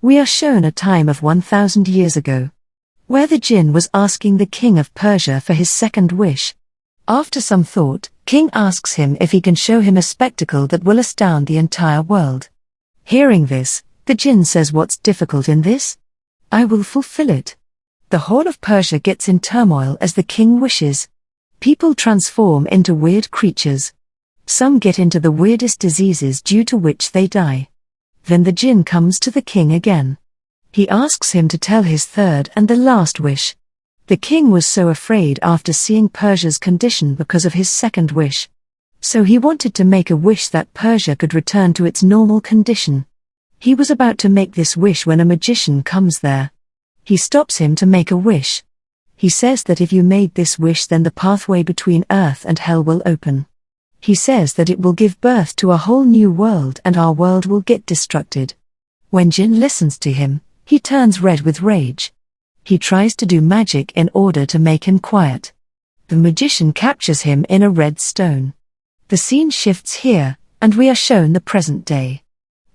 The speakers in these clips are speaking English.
We are shown a time of 1,000 years ago, where the djinn was asking the king of Persia for his second wish. After some thought, king asks him if he can show him a spectacle that will astound the entire world. Hearing this, the djinn says, "What's difficult in this? I will fulfill it." The whole of Persia gets in turmoil as the king wishes. People transform into weird creatures. Some get into the weirdest diseases due to which they die. Then the djinn comes to the king again. He asks him to tell his third and the last wish. The king was so afraid after seeing Persia's condition because of his second wish. So he wanted to make a wish that Persia could return to its normal condition. He was about to make this wish when a magician comes there. He stops him to make a wish. He says that if you made this wish, then the pathway between earth and hell will open. He says that it will give birth to a whole new world and our world will get destructed. When Jinn listens to him, he turns red with rage. He tries to do magic in order to make him quiet. The magician captures him in a red stone. The scene shifts here, and we are shown the present day.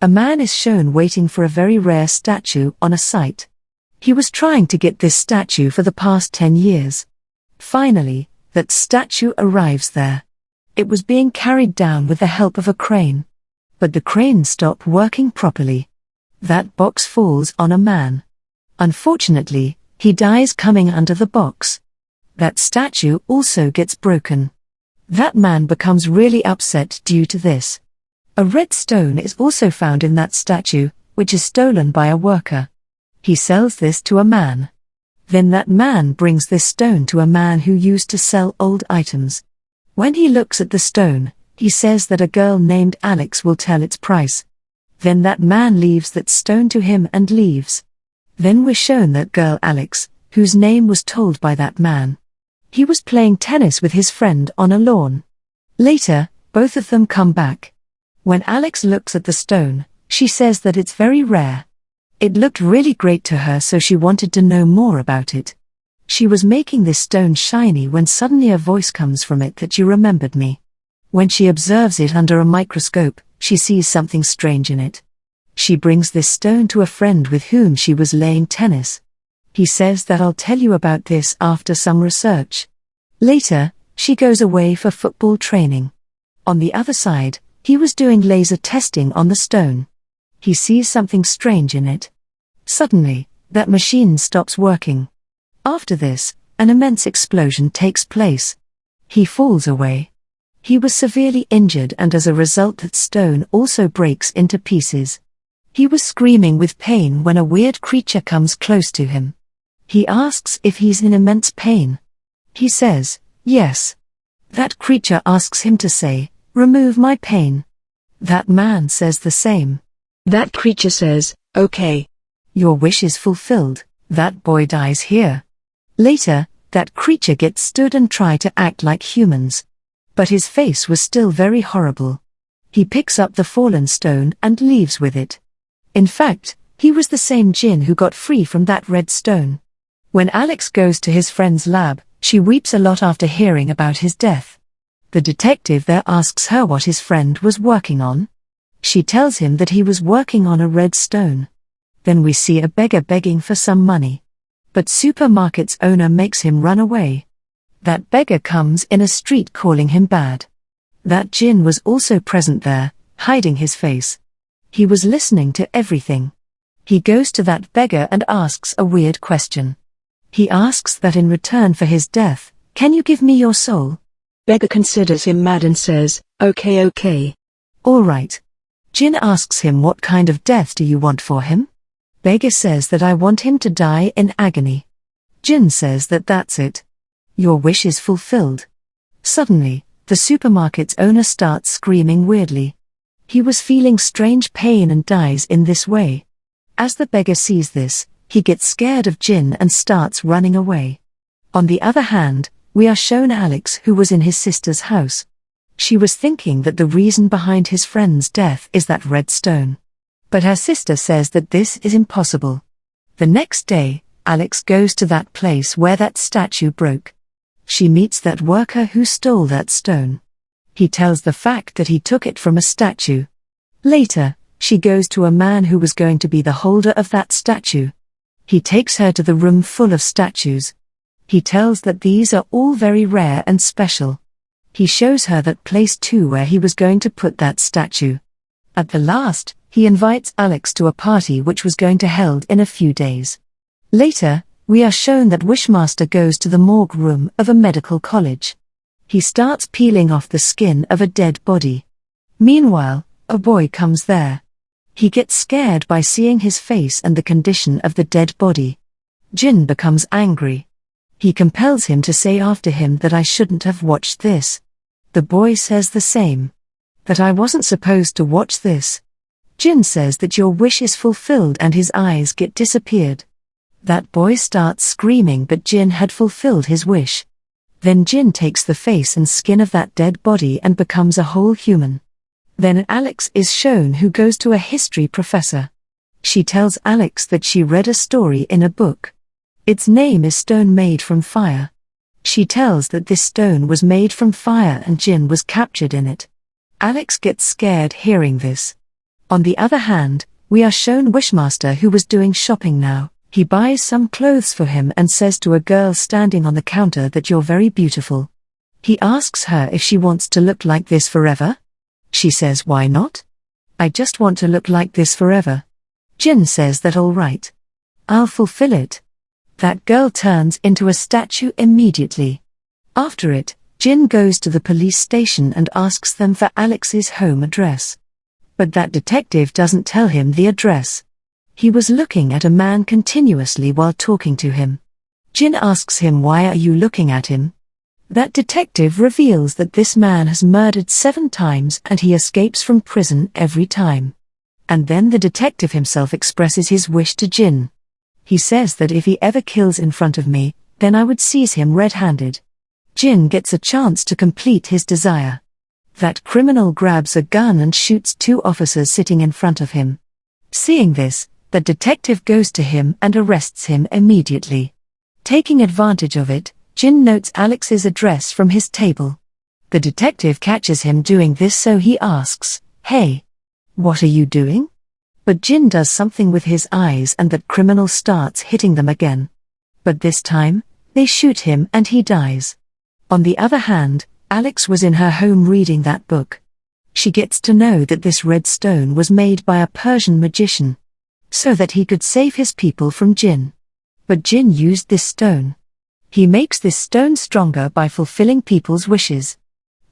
A man is shown waiting for a very rare statue on a site. He was trying to get this statue for the past 10 years. Finally, that statue arrives there. It was being carried down with the help of a crane. But the crane stopped working properly. That box falls on a man. Unfortunately, he dies coming under the box. That statue also gets broken. That man becomes really upset due to this. A red stone is also found in that statue, which is stolen by a worker. He sells this to a man. Then that man brings this stone to a man who used to sell old items. When he looks at the stone, he says that a girl named Alex will tell its price. Then that man leaves that stone to him and leaves. Then we're shown that girl Alex, whose name was told by that man. He was playing tennis with his friend on a lawn. Later, both of them come back. When Alex looks at the stone, she says that it's very rare. It looked really great to her, so she wanted to know more about it. She was making this stone shiny when suddenly a voice comes from it that you remembered me. When she observes it under a microscope, she sees something strange in it. She brings this stone to a friend with whom she was laying tennis. He says that I'll tell you about this after some research. Later, she goes away for football training. On the other side, he was doing laser testing on the stone. He sees something strange in it. Suddenly, that machine stops working. After this, an immense explosion takes place. He falls away. He was severely injured, and as a result that stone also breaks into pieces. He was screaming with pain when a weird creature comes close to him. He asks if he's in immense pain. He says, yes. That creature asks him to say, remove my pain. That man says the same. That creature says, okay. Your wish is fulfilled. That boy dies here. Later, that creature gets stood and tried to act like humans. But his face was still very horrible. He picks up the fallen stone and leaves with it. In fact, he was the same djinn who got free from that red stone. When Alex goes to his friend's lab, she weeps a lot after hearing about his death. The detective there asks her what his friend was working on. She tells him that he was working on a red stone. Then we see a beggar begging for some money. But supermarket's owner makes him run away. That beggar comes in a street calling him bad. That djinn was also present there, hiding his face. He was listening to everything. He goes to that beggar and asks a weird question. He asks that in return for his death, can you give me your soul? Beggar considers him mad and says, okay. All right. Djinn asks him what kind of death do you want for him? Beggar says that I want him to die in agony. Djinn says that that's it. Your wish is fulfilled. Suddenly, the supermarket's owner starts screaming weirdly. He was feeling strange pain and dies in this way. As the beggar sees this, he gets scared of Djinn and starts running away. On the other hand, we are shown Alex, who was in his sister's house. She was thinking that the reason behind his friend's death is that red stone. But her sister says that this is impossible. The next day, Alex goes to that place where that statue broke. She meets that worker who stole that stone. He tells the fact that he took it from a statue. Later, She goes to a man who was going to be the holder of that statue. He takes her to the room full of statues. He tells that these are all very rare and special. He shows her that place too where he was going to put that statue. At the last, he invites Alex to a party which was going to held in a few days. Later, we are shown that Wishmaster goes to the morgue room of a medical college. He starts peeling off the skin of a dead body. Meanwhile, a boy comes there. He gets scared by seeing his face and the condition of the dead body. Djinn becomes angry. He compels him to say after him that I shouldn't have watched this. The boy says the same. That I wasn't supposed to watch this. Djinn says that your wish is fulfilled and his eyes get disappeared. That boy starts screaming but Djinn had fulfilled his wish. Then Djinn takes the face and skin of that dead body and becomes a whole human. Then Alex is shown who goes to a history professor. She tells Alex that she read a story in a book. Its name is Stone Made from Fire. She tells that this stone was made from fire and Djinn was captured in it. Alex gets scared hearing this. On the other hand, we are shown Wishmaster who was doing shopping now. He buys some clothes for him and says to a girl standing on the counter that you're very beautiful. He asks her if she wants to look like this forever. She says why not? I just want to look like this forever. Djinn says that all right. I'll fulfill it. That girl turns into a statue immediately. After it, Djinn goes to the police station and asks them for Alex's home address. But that detective doesn't tell him the address. He was looking at a man continuously while talking to him. Djinn asks him why are you looking at him? That detective reveals that this man has murdered 7 times and he escapes from prison every time. And then the detective himself expresses his wish to Djinn. He says that if he ever kills in front of me, then I would seize him red-handed. Djinn gets a chance to complete his desire. That criminal grabs a gun and shoots 2 officers sitting in front of him. Seeing this, the detective goes to him and arrests him immediately. Taking advantage of it, Djinn notes Alex's address from his table. The detective catches him doing this so he asks, "Hey, what are you doing?" But Djinn does something with his eyes and that criminal starts hitting them again. But this time, they shoot him and he dies. On the other hand, Alex was in her home reading that book. She gets to know that this red stone was made by a Persian magician, so that he could save his people from Djinn. But Djinn used this stone. He makes this stone stronger by fulfilling people's wishes.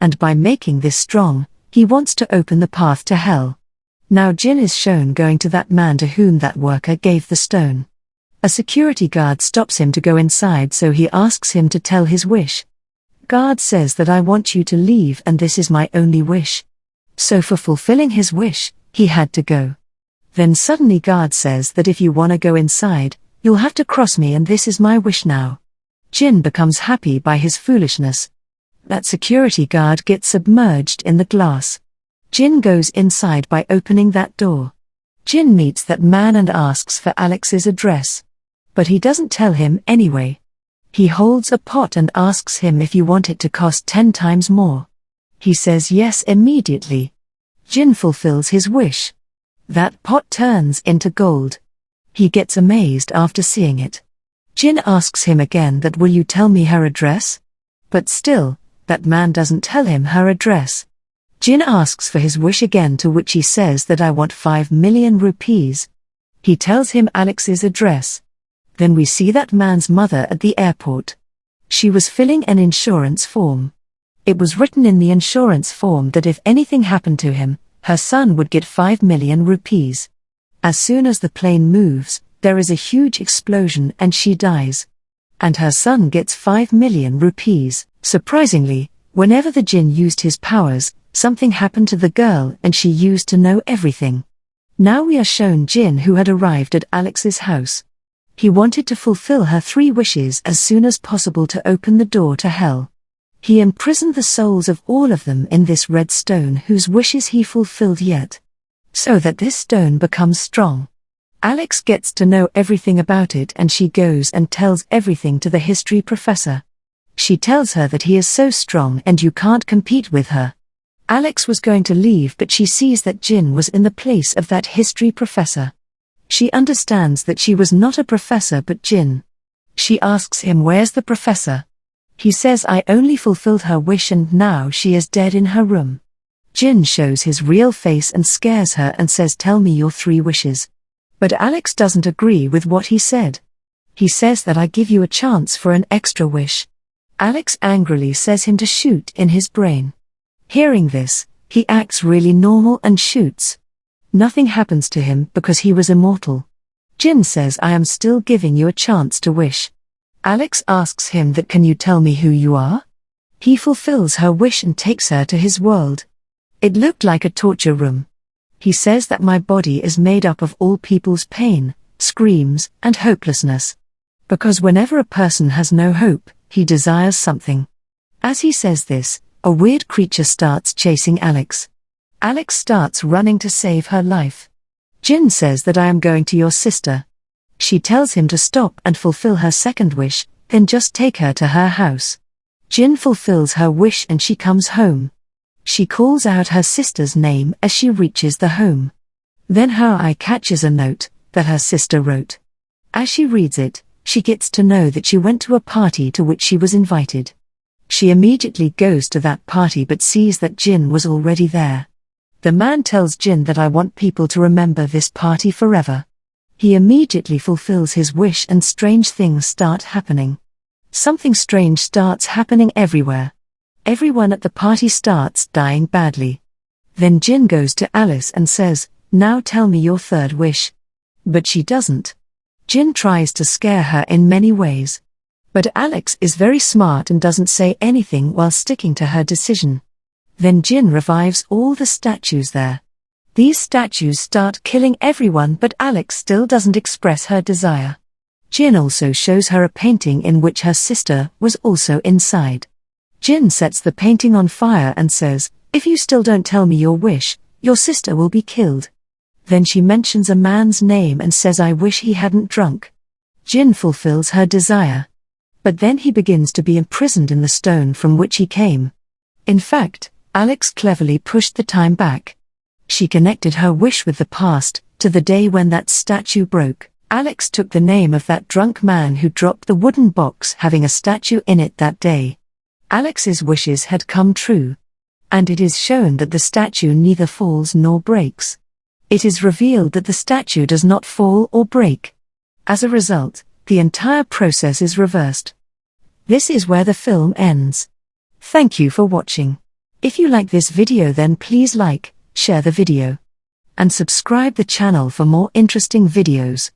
And by making this strong, he wants to open the path to hell. Now Djinn is shown going to that man to whom that worker gave the stone. A security guard stops him to go inside so he asks him to tell his wish. Guard says that I want you to leave and this is my only wish. So for fulfilling his wish, he had to go. Then suddenly guard says that if you wanna go inside, you'll have to cross me and this is my wish now. Djinn becomes happy by his foolishness. That security guard gets submerged in the glass. Djinn goes inside by opening that door. Djinn meets that man and asks for Alex's address. But he doesn't tell him anyway. He holds a pot and asks him if you want it to cost 10 times more. He says yes immediately. Djinn fulfills his wish. That pot turns into gold. He gets amazed after seeing it. Djinn asks him again that will you tell me her address? But still, that man doesn't tell him her address. Djinn asks for his wish again to which he says that I want 5 million rupees. He tells him Alex's address. Then we see that man's mother at the airport. She was filling an insurance form. It was written in the insurance form that if anything happened to him, her son would get 5 million rupees. As soon as the plane moves, there is a huge explosion and she dies. And her son gets 5 million rupees. Surprisingly, whenever the djinn used his powers, something happened to the girl and she used to know everything. Now we are shown Djinn who had arrived at Alex's house. He wanted to fulfill her 3 wishes as soon as possible to open the door to hell. He imprisoned the souls of all of them in this red stone whose wishes he fulfilled yet. So that this stone becomes strong. Alex gets to know everything about it and she goes and tells everything to the history professor. She tells her that he is so strong and you can't compete with her. Alex was going to leave, but she sees that djinn was in the place of that history professor. She understands that she was not a professor but djinn. She asks him, "Where's the professor?" He says, "I only fulfilled her wish and now she is dead in her room." Djinn shows his real face and scares her and says, "Tell me your 3 wishes." But Alex doesn't agree with what he said. He says that I give you a chance for an extra wish. Alex angrily says him to shoot in his brain. Hearing this, he acts really normal and shoots. Nothing happens to him because he was immortal. Djinn says, "I am still giving you a chance to wish." Alex asks him that, "Can you tell me who you are?" He fulfills her wish and takes her to his world. It looked like a torture room. He says that my body is made up of all people's pain, screams, and hopelessness. Because whenever a person has no hope, he desires something. As he says this, a weird creature starts chasing Alex. Alex starts running to save her life. Djinn says that, "I am going to your sister." She tells him to stop and fulfill her second wish, then just take her to her house. Djinn fulfills her wish and she comes home. She calls out her sister's name as she reaches the home. Then her eye catches a note that her sister wrote. As she reads it, she gets to know that she went to a party to which she was invited. She immediately goes to that party but sees that djinn was already there. The man tells djinn that, "I want people to remember this party forever." He immediately fulfills his wish and strange things start happening. Something strange starts happening everywhere. Everyone at the party starts dying badly. Then djinn goes to Alice and says, "Now tell me your 3rd wish." But she doesn't. Djinn tries to scare her in many ways. But Alex is very smart and doesn't say anything while sticking to her decision. Then djinn revives all the statues there. These statues start killing everyone, but Alex still doesn't express her desire. Djinn also shows her a painting in which her sister was also inside. Djinn sets the painting on fire and says, "If you still don't tell me your wish, your sister will be killed." Then she mentions a man's name and says, "I wish he hadn't drunk." Djinn fulfills her desire. But then he begins to be imprisoned in the stone from which he came. In fact, Alex cleverly pushed the time back. She connected her wish with the past, to the day when that statue broke. Alex took the name of that drunk man who dropped the wooden box having a statue in it that day. Alex's wishes had come true. And it is shown that the statue neither falls nor breaks. It is revealed that the statue does not fall or break. As a result, the entire process is reversed. This is where the film ends. Thank you for watching. If you like this video, then please like, share the video, and subscribe the channel for more interesting videos.